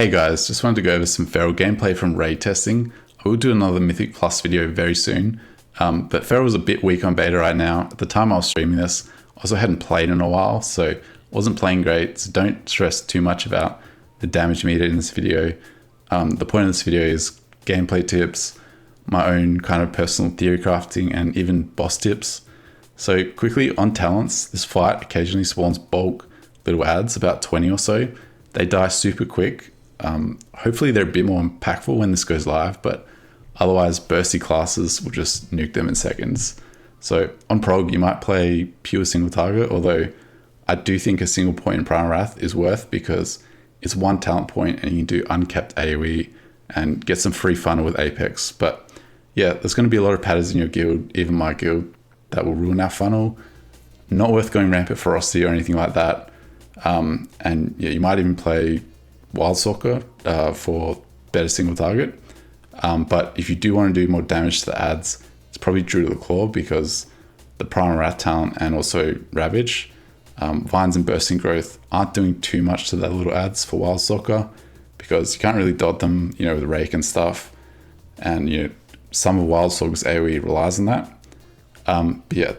Hey guys, just wanted to go over some feral gameplay from raid testing. I will do another Mythic Plus video very soon, but feral was a bit weak on beta right now. At the time I was streaming this, I also hadn't played in a while, so wasn't playing great, so don't stress too much about the damage meter in this video. The point of this video is gameplay tips, my own kind of personal theory crafting, and even boss tips. So quickly on talents, this fight occasionally spawns bulk little ads, about 20 or so. They die super quick. Hopefully they're a bit more impactful when this goes live, but otherwise bursty classes will just nuke them in seconds. So on prog, you might play pure single target, although I do think a single point in Primal Wrath is worth because it's one talent point and you can do uncapped AoE and get some free funnel with Apex. But yeah, there's going to be a lot of patterns in your guild, even my guild, that will ruin our funnel. Not worth going rampant ferocity or anything like that. And yeah, you might even play Wildstalker for better single target. But if you do want to do more damage to the ads, it's probably Druid of the Claw because the Primal Wrath talent and also Ravage, Vines and Bursting Growth aren't doing too much to their little ads for Wildstalker because you can't really dot them, you know, with Rake and stuff. And you know, some of Wildstalker's AoE relies on that. But yeah,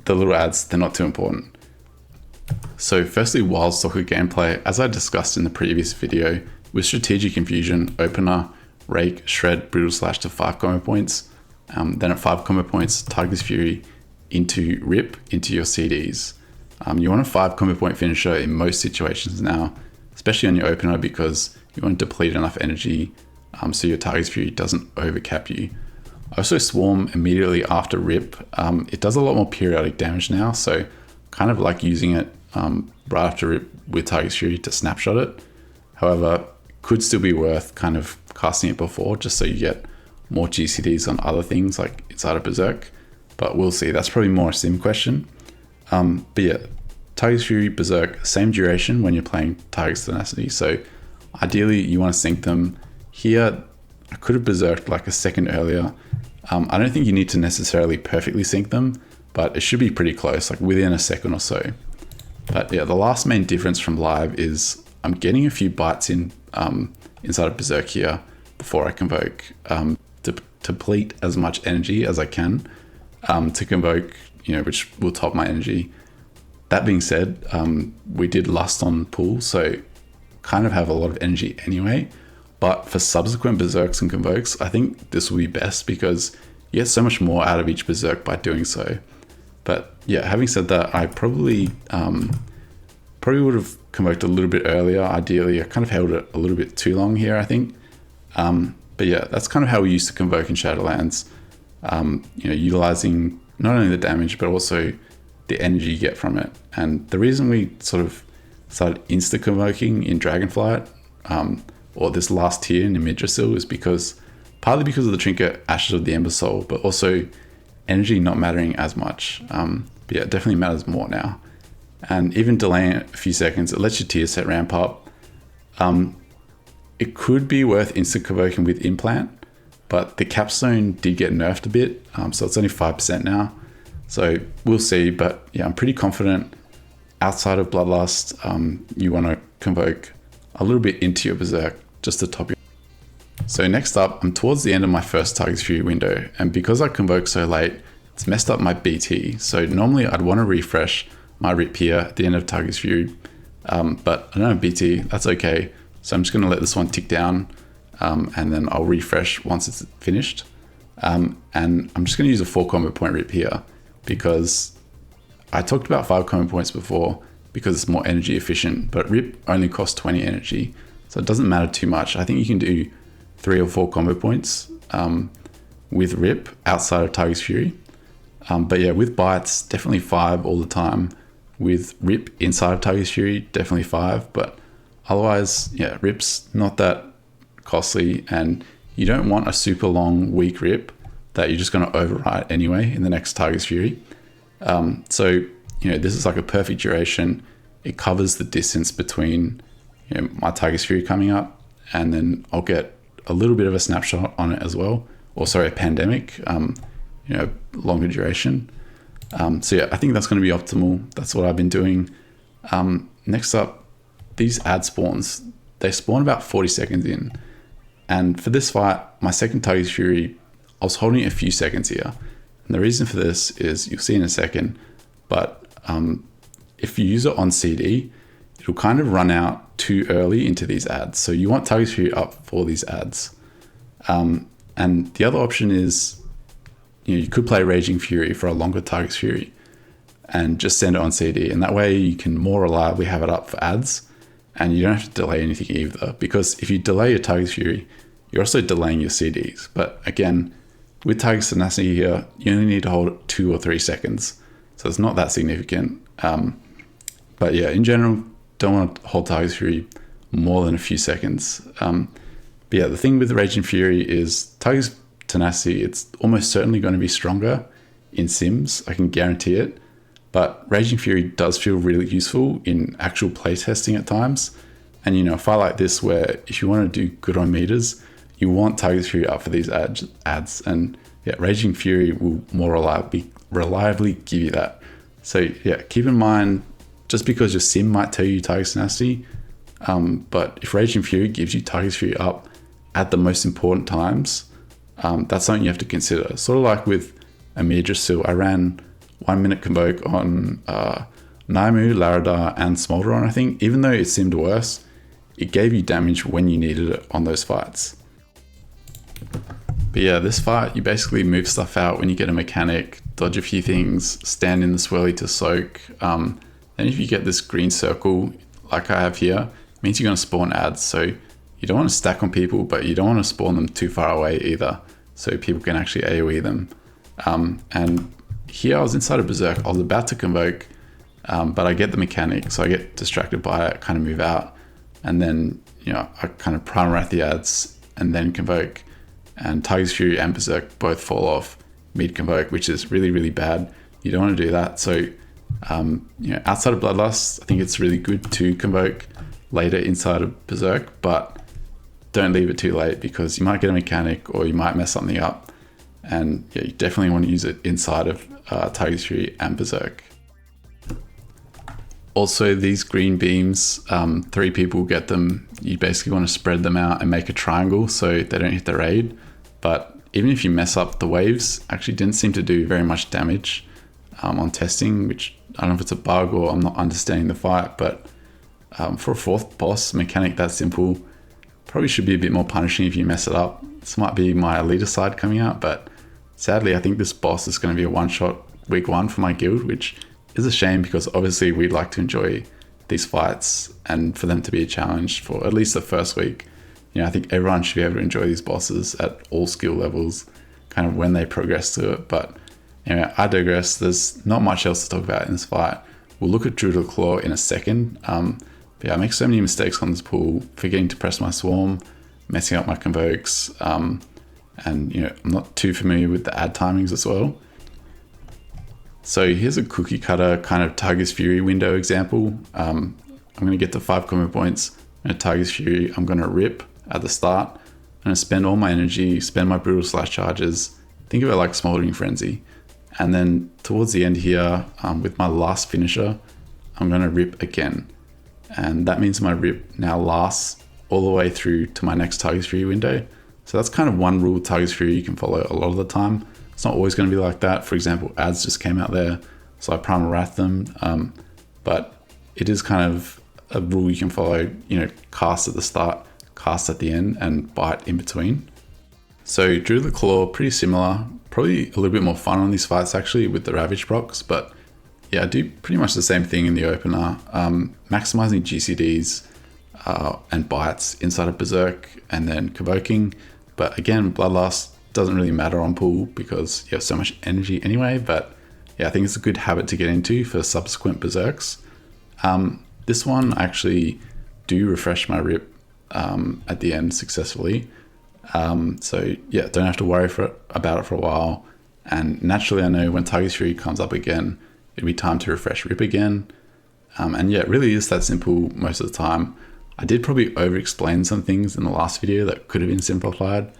the little ads, they're not too important. So firstly, Wildstalker gameplay, as I discussed in the previous video, with Strategic Infusion, Opener, Rake, Shred, Brutal Slash to 5 combo points. Then at 5 combo points, Tiger's Fury into Rip into your CDs. You want a 5 combo point finisher in most situations now, especially on your Opener because you want to deplete enough energy so your Tiger's Fury doesn't overcap you. I also Swarm immediately after Rip. It does a lot more periodic damage now, so kind of like using it right after Rip with Tiger's Fury to snapshot it. However, could still be worth kind of casting it before just so you get more GCDs on other things like inside of Berserk. But we'll see, that's probably more a sim question. But yeah, Tiger's Fury, Berserk, same duration when you're playing Tiger's Tenacity. So ideally you want to sync them. Here, I could have Berserked like a second earlier. I don't think you need to necessarily perfectly sync them, but it should be pretty close, like within a second or so. But yeah, the last main difference from live is I'm getting a few bites in inside of Berserk here before I convoke to deplete as much energy as I can to convoke, you know, which will top my energy. That being said, we did Lust on pool, so kind of have a lot of energy anyway. But for subsequent Berserks and Convokes, I think this will be best because you get so much more out of each Berserk by doing so. But yeah, having said that, I probably would have Convoked a little bit earlier. Ideally, I kind of held it a little bit too long here, I think. But yeah, that's kind of how we used to Convoke in Shadowlands. You know, utilizing not only the damage, but also the energy you get from it. And the reason we sort of started insta-convoking in Dragonflight, or this last tier in Yggdrasil, is because partly because of the trinket Ashes of the Ember Soul, but also energy not mattering as much. But yeah, it definitely matters more now. And even delaying it a few seconds, it lets your tier set ramp up. It could be worth instant convoking with Implant, but the capstone did get nerfed a bit, so it's only 5% now. So we'll see, but yeah, I'm pretty confident outside of Bloodlust, you want to convoke a little bit into your Berserk just to top your. So next up, I'm towards the end of my first Tiger's Fury window, and because I convoke so late, it's messed up my BT. So normally I'd want to refresh my Rip here at the end of Tiger's Fury, but I don't have BT, that's okay. So I'm just going to let this one tick down, and then I'll refresh once it's finished. And I'm just going to use a 4 combo point Rip here because I talked about 5 combo points before because it's more energy efficient, but Rip only costs 20 energy. So it doesn't matter too much. I think you can do 3 or 4 combo points with Rip outside of Tiger's Fury. But yeah, with bites, definitely 5 all the time. With Rip inside of Tiger's Fury, definitely 5. But otherwise, yeah, Rip's not that costly, and you don't want a super long, weak Rip that you're just going to overwrite anyway in the next Tiger's Fury. So, you know, this is like a perfect duration. It covers the distance between, you know, my Tiger's Fury coming up, and then I'll get a little bit of a snapshot on it as well. Or sorry, a pandemic, you know, longer duration. So yeah, I think that's going to be optimal. That's what I've been doing. Next up, these ad spawns, they spawn about 40 seconds in. And for this fight, my second Tiger's Fury, I was holding it a few seconds here. And the reason for this is, you'll see in a second, but if you use it on CD, it'll kind of run out too early into these ads. So you want Tiger's Fury up for these ads. And the other option is, you could play Raging Fury for a longer Tiger's Fury and just send it on CD. And that way you can more reliably have it up for ads, and you don't have to delay anything either. Because if you delay your Tiger's Fury, you're also delaying your CDs. But again, with Tiger's Tenacity here, you only need to hold it 2 or 3 seconds. So it's not that significant. But yeah, in general, don't want to hold Tiger's Fury more than a few seconds. But yeah, the thing with Raging Fury is Tiger's Tenacity, it's almost certainly going to be stronger in sims. I can guarantee it. But Raging Fury does feel really useful in actual playtesting at times. And a fight like this, where if you want to do good on meters, you want Tiger's Fury up for these ads. And yeah, Raging Fury will more reliably give you that. So yeah, keep in mind, just because your sim might tell you Tiger's Tenacity, but if Raging Fury gives you Tiger's Fury up at the most important times, that's something you have to consider. Sort of like with Amidra Sil, I ran 1 minute Convoke on Naimu, Laradar, and Smolderon, I think. Even though it seemed worse, it gave you damage when you needed it on those fights. But yeah, this fight, you basically move stuff out when you get a mechanic, dodge a few things, stand in the swirly to soak. Then if you get this green circle, like I have here, it means you're going to spawn ads. So you don't want to stack on people, but you don't want to spawn them too far away either, so people can actually AoE them. And here I was inside of Berserk. I was about to Convoke, but I get the mechanic, so I get distracted by it, kind of move out, and then I kind of Primal Wrath the ads and then Convoke, and Tiger's Fury and Berserk both fall off mid Convoke, which is really, really bad. You don't want to do that. So outside of Bloodlust, I think it's really good to Convoke later inside of Berserk, but don't leave it too late, because you might get a mechanic or you might mess something up. And yeah, you definitely want to use it inside of Tiger's Fury and Berserk. Also, these green beams, 3 people get them. You basically want to spread them out and make a triangle so they don't hit the raid. But even if you mess up, the waves actually didn't seem to do very much damage on testing, which I don't know if it's a bug or I'm not understanding the fight. But for a 4th boss mechanic that simple, probably should be a bit more punishing if you mess it up. This might be my leader side coming out, but sadly, I think this boss is going to be a one-shot week 1 for my guild, which is a shame, because obviously we'd like to enjoy these fights and for them to be a challenge for at least the first week. I think everyone should be able to enjoy these bosses at all skill levels, kind of when they progress to it. But anyway, I digress. There's not much else to talk about in this fight. We'll look at Druid of the Claw in a second. But yeah, I make so many mistakes on this pool, forgetting to press my Swarm, messing up my Convokes, and I'm not too familiar with the ad timings as well. So here's a cookie cutter kind of Tiger's Fury window example. I'm going to get to 5 combo points. And at Tiger's Fury, I'm going to rip at the start. I'm going to spend all my energy, spend my brutal slash charges. Think of it like Smoldering Frenzy. And then towards the end here, with my last finisher, I'm going to rip again. And that means my rip now lasts all the way through to my next Tiger's Fury window. So that's kind of one rule Tiger's Fury you can follow a lot of the time. It's not always going to be like that. For example, ads just came out there, so I Primal Wrath them. But it is kind of a rule you can follow, cast at the start, cast at the end, and bite in between. So Druid of the Claw, pretty similar. Probably a little bit more fun on these fights actually with the Ravage procs, but yeah, I do pretty much the same thing in the opener. Maximizing GCDs and bites inside of Berserk, and then Convoking. But again, Bloodlust doesn't really matter on pool because you have so much energy anyway. But yeah, I think it's a good habit to get into for subsequent Berserks. This one I actually do refresh my rip at the end successfully. So yeah, don't have to worry about it for a while. And naturally, I know when Tiger's Fury comes up again, it'll be time to refresh rip again. And yeah, it really is that simple most of the time. I did probably over-explain some things in the last video that could have been simplified.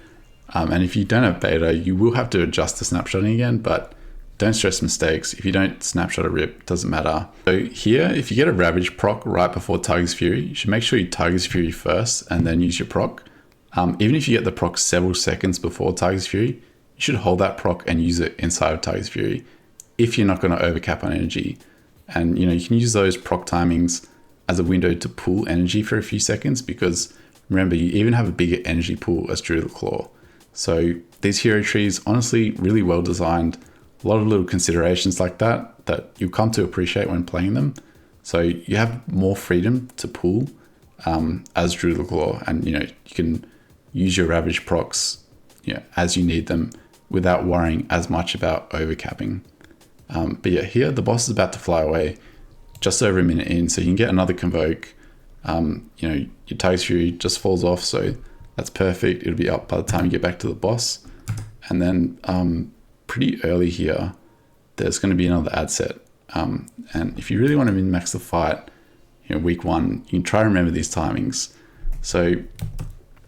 And if you don't have beta, you will have to adjust the snapshotting again, but don't stress mistakes. If you don't snapshot a rip, doesn't matter. So here, if you get a Ravage proc right before Tiger's Fury, you should make sure you Tiger's Fury first and then use your proc. Even if you get the proc several seconds before Tiger's Fury, you should hold that proc and use it inside of Tiger's Fury if you're not going to overcap on energy. And you can use those proc timings as a window to pull energy for a few seconds, because remember, you even have a bigger energy pool as Druid of the Claw. So these hero trees, honestly, really well designed. A lot of little considerations like that you'll come to appreciate when playing them. So you have more freedom to pull as Druid of the Claw, and you can use your Ravage procs as you need them without worrying as much about overcapping. But yeah, here the boss is about to fly away, just over a minute in, so you can get another Convoke. Your Tiger's Fury just falls off, so that's perfect. It'll be up by the time you get back to the boss. And then pretty early here, there's going to be another ad set. And if you really want to min-max the fight, week 1, you can try to remember these timings. So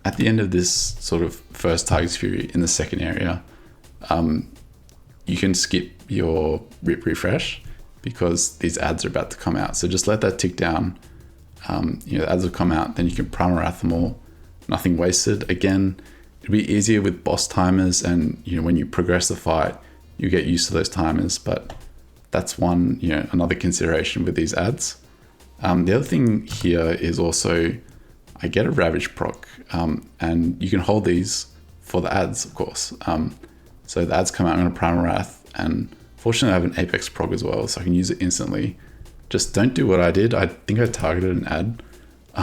at the end of this sort of first Tiger's Fury in the second area, you can skip your rip refresh because these ads are about to come out. So just let that tick down. The ads will come out, then you can Primal Wrath them all. Nothing wasted. Again, it'll be easier with boss timers, and when you progress the fight, you get used to those timers. But that's another consideration with these ads. The other thing here is also I get a Ravage proc, and you can hold these for the ads, of course. So the ads come out, I'm going to Primal Wrath, and fortunately I have an Apex proc as well, so I can use it instantly. Just don't do what I did. I think I targeted an ad.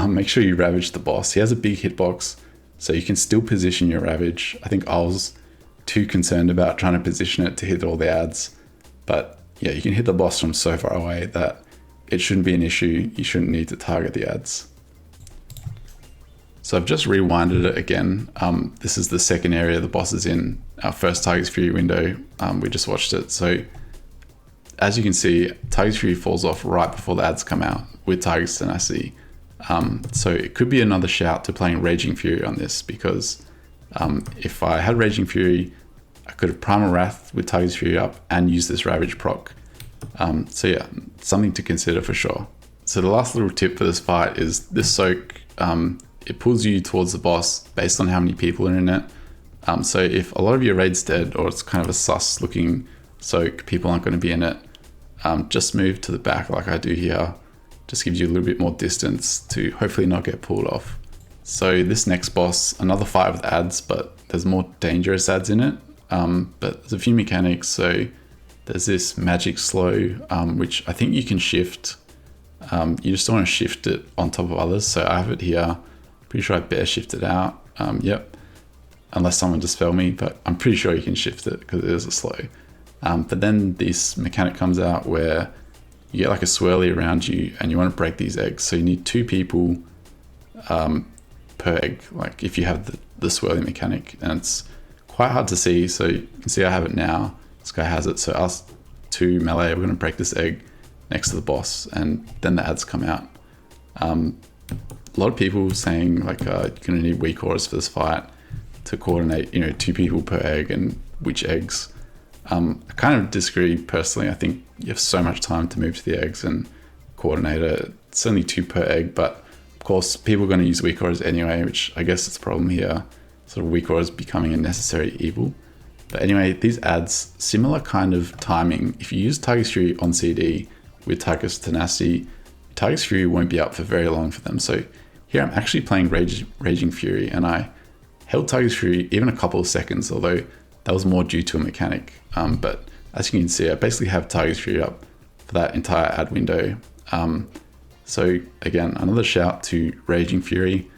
Make sure you Ravage the boss. He has a big hitbox, so you can still position your Ravage. I think I was too concerned about trying to position it to hit all the ads. But yeah, you can hit the boss from so far away that it shouldn't be an issue. You shouldn't need to target the ads. So I've just rewinded it again. This is the second area the boss is in, our first Tiger's Fury window. We just watched it. So as you can see, Tiger's Fury falls off right before the ads come out with Tiger's Tenacity. So it could be another shout to playing Raging Fury on this, because if I had Raging Fury, I could have Primal Wrath with Tiger's Fury up and use this Ravage proc. So yeah, something to consider for sure. So the last little tip for this fight is this soak. It pulls you towards the boss based on how many people are in it. So if a lot of your raid's dead, or it's kind of a sus looking soak, people aren't going to be in it, just move to the back like I do here. Just gives you a little bit more distance to hopefully not get pulled off. So this next boss, another fight with ads, but there's more dangerous ads in it. But there's a few mechanics. So there's this magic slow, which I think you can shift. You just don't want to shift it on top of others. So I have it here. Pretty sure I bear shift it out. Yep. Unless someone dispel me, but I'm pretty sure you can shift it because it is a slow. But then this mechanic comes out where you get like a swirly around you and you want to break these eggs. So you need 2 people per egg, like if you have the swirly mechanic, and it's quite hard to see. So you can see I have it now. This guy has it. So us 2 melee, we're going to break this egg next to the boss, and then the ads come out. A lot of people saying like you're going to need weak auras for this fight to coordinate, 2 people per egg and which eggs. I kind of disagree personally. I think you have so much time to move to the eggs and coordinate it. It's only 2 per egg, but of course people are going to use weak auras anyway, which I guess is a problem here. Sort of weak auras becoming a necessary evil. But anyway, these ads, similar kind of timing. If you use Tiger's Fury on CD with Tiger's Tenacity, Tiger's Fury won't be up for very long for them. So here I'm actually playing Raging Fury, and I held Tiger's Fury even a couple of seconds, although that was more due to a mechanic. But as you can see, I basically have Tiger's Fury up for that entire ad window. So again, another shout to Raging Fury.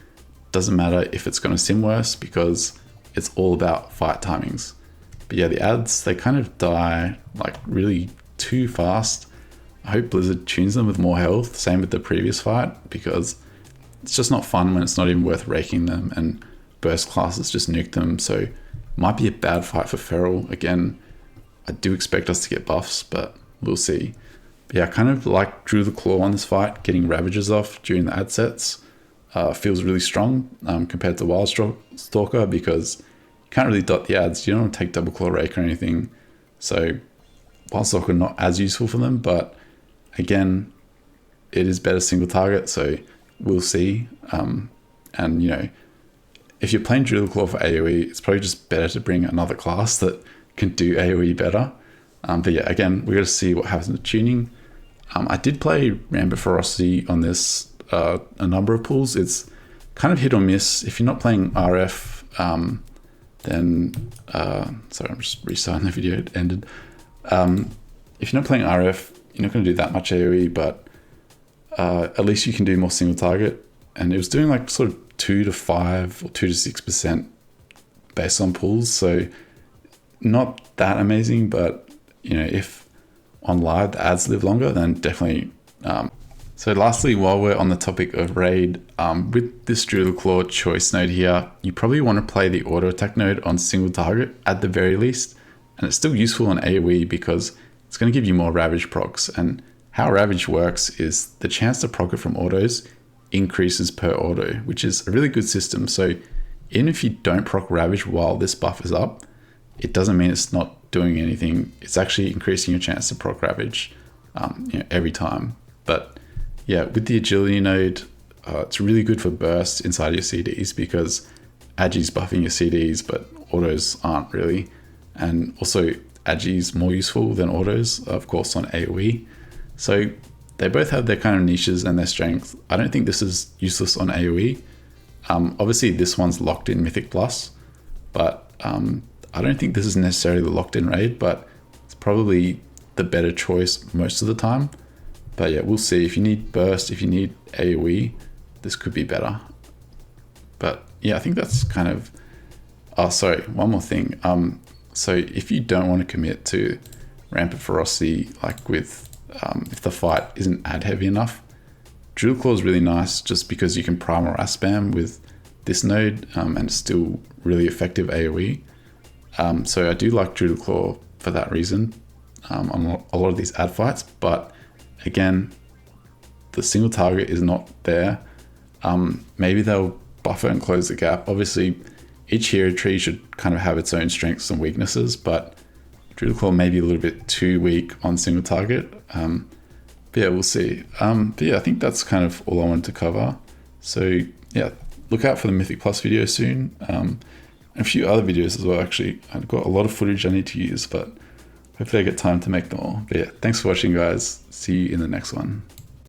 Doesn't matter if it's going to sim worse, because it's all about fight timings. But yeah, the ads, they kind of die like really too fast. I hope Blizzard tunes them with more health, same with the previous fight, because it's just not fun when it's not even worth raking them and burst classes just nuke them. So it might be a bad fight for Feral. Again, I do expect us to get buffs, but we'll see. But yeah, I kind of like Drew the Claw on this fight. Getting Ravages off during the ad sets feels really strong compared to Wildstalker, because you can't really dot the ads. You don't want to take double claw rake or anything. So Wildstalker not as useful for them, but again, it is better single target, so we'll see. And you know, if you're playing Driller Claw for AoE, it's probably just better to bring another class that can do AoE better. But yeah, again, we got to see what happens with tuning. I did play Rampant Ferocity on this a number of pools. It's kind of hit or miss. If you're not playing RF, then sorry, I'm just restarting the video. It ended. If you're not playing RF, you're not going to do that much AoE, but at least you can do more single target. And it was doing like sort of 2 to 5 or 2 to 6% based on pools. So not that amazing, but you know, if on live the ads live longer, then definitely. So lastly, while we're on the topic of raid, with this Driller Claw choice node here, you probably want to play the auto attack node on single target at the very least. And it's still useful on AoE because it's going to give you more Ravage procs. And how Ravage works is the chance to proc it from autos increases per auto, which is a really good system. So even if you don't proc Ravage while this buff is up, it doesn't mean it's not doing anything. It's actually increasing your chance to proc Ravage every time. But yeah, with the agility node, it's really good for burst inside your CDs because Agi's buffing your CDs, but autos aren't really. And also Agi's more useful than autos, of course, on AoE. So they both have their kind of niches and their strengths. I don't think this is useless on AoE. Obviously this one's locked in Mythic Plus, but I don't think this is necessarily the locked in raid, but it's probably the better choice most of the time. But yeah, we'll see. If you need burst, if you need AoE, this could be better. But yeah, I think that's kind of, oh, sorry, one more thing. So if you don't want to commit to Rampant Ferocity, like with, if the fight isn't ad heavy enough, Driller Claw is really nice just because you can primal RAS spam with this node and it's still really effective AoE. So I do like Driller Claw for that reason on a lot of these ad fights, but again, the single target is not there. Maybe they'll buffer and close the gap. Obviously, each hero tree should kind of have its own strengths and weaknesses, but Driller Claw may be a little bit too weak on single target. But yeah, we'll see. But yeah, I think that's kind of all I wanted to cover. So yeah, look out for the Mythic Plus video soon. And a few other videos as well, actually. I've got a lot of footage I need to use, but hopefully I get time to make them all. But yeah, thanks for watching, guys. See you in the next one.